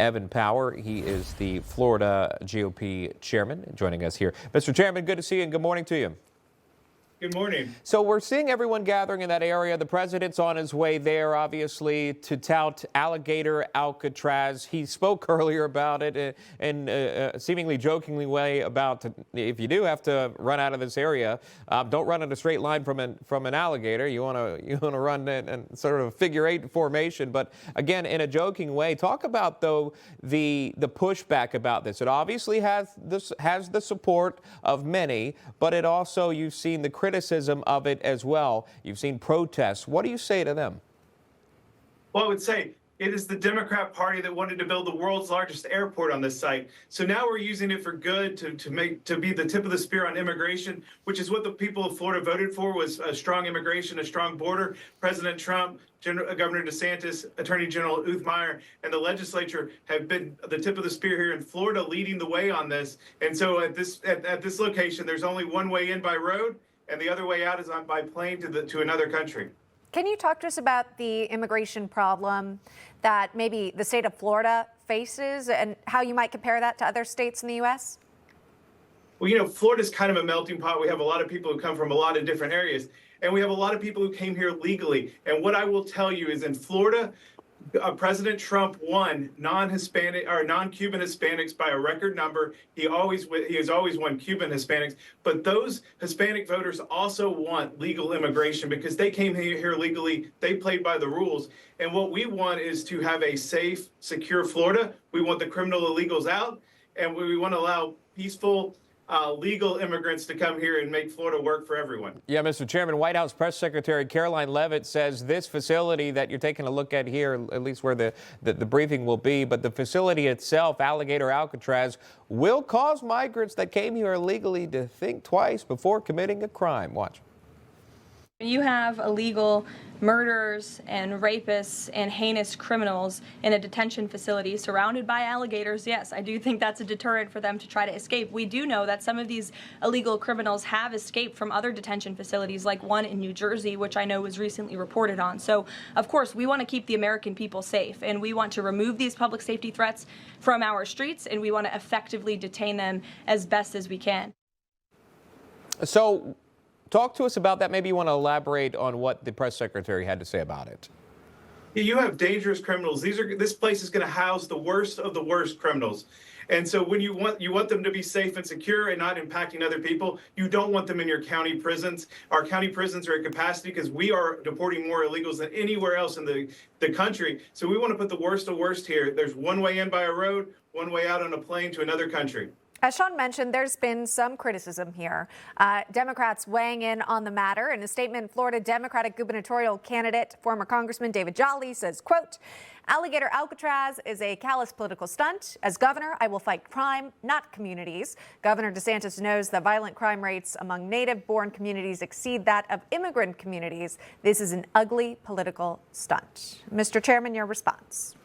Evan Power. He is the Florida GOP chairman, joining us here. Mr. Chairman, good to see you and good morning to you. Good morning. So we're seeing everyone gathering in that area. The president's on his way there, obviously, to tout Alligator Alcatraz. He spoke earlier about it in a seemingly jokingly way about if you do have to run out of this area, don't run in a straight line from an alligator. You want to run in sort of a figure-8 formation. But again, in a joking way, talk about though the pushback about this. It obviously has the support of many, but it also, you've seen the criticism of it as well. You've seen protests. What do you say to them? Well, I would say it is the Democrat Party that wanted to build the world's largest airport on this site. So now we're using it for good to be the tip of the spear on immigration, which is what the people of Florida voted for, was a strong immigration, a strong border. President Trump, Governor DeSantis, Attorney General Uthmeyer, and the legislature have been the tip of the spear here in Florida, leading the way on this. And so at this location, there's only one way in by road, and the other way out is by plane to another country. Can you talk to us about the immigration problem that maybe the state of Florida faces and how you might compare that to other states in the U.S.? Well, Florida's kind of a melting pot. We have a lot of people who come from a lot of different areas, and we have a lot of people who came here legally. And what I will tell you is in Florida, President Trump won non-Hispanic or non-Cuban Hispanics by a record number. He has always won Cuban Hispanics, but those Hispanic voters also want legal immigration because they came here legally. They played by the rules. And what we want is to have a safe, secure Florida. We want the criminal illegals out, and we want to allow peaceful, legal immigrants to come here and make Florida work for everyone. Yeah, Mr. Chairman, White House Press Secretary Caroline Leavitt says this facility that you're taking a look at here, at least where the briefing will be, but the facility itself, Alligator Alcatraz, will cause migrants that came here illegally to think twice before committing a crime. Watch. You have illegal murderers and rapists and heinous criminals in a detention facility surrounded by alligators. Yes, I do think that's a deterrent for them to try to escape. We do know that some of these illegal criminals have escaped from other detention facilities, like one in New Jersey, which I know was recently reported on. So, of course, we want to keep the American people safe, and we want to remove these public safety threats from our streets, and we want to effectively detain them as best as we can. So, talk to us about that. Maybe you want to elaborate on what the press secretary had to say about it. You have dangerous criminals. This place is going to house the worst of the worst criminals. And so when you want them to be safe and secure and not impacting other people, you don't want them in your county prisons. Our county prisons are at capacity because we are deporting more illegals than anywhere else in the country. So we want to put the worst of worst here. There's one way in by a road, one way out on a plane to another country. As Sean mentioned, there's been some criticism here. Democrats weighing in on the matter. In a statement, Florida Democratic gubernatorial candidate, former Congressman David Jolly says, quote, Alligator Alcatraz is a callous political stunt. As governor, I will fight crime, not communities. Governor DeSantis knows that violent crime rates among native-born communities exceed that of immigrant communities. This is an ugly political stunt. Mr. Chairman, your response.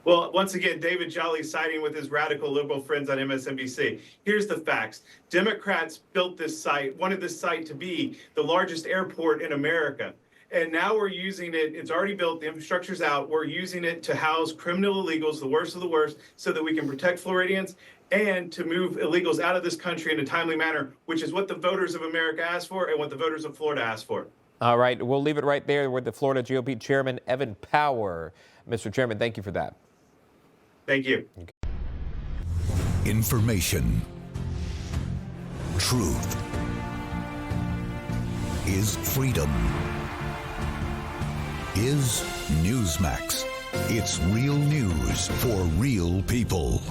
Well, once again, David Jolly siding with his radical liberal friends on MSNBC. Here's the facts. Democrats built this site, wanted this site to be the largest airport in America. And now we're using it. It's already built. The infrastructure's out. We're using it to house criminal illegals, the worst of the worst, so that we can protect Floridians and to move illegals out of this country in a timely manner, which is what the voters of America asked for and what the voters of Florida asked for. All right. We'll leave it right there with the Florida GOP Chairman Evan Power. Mr. Chairman, thank you for that. Thank you. Information. Truth is freedom. Is Newsmax. It's real news for real people.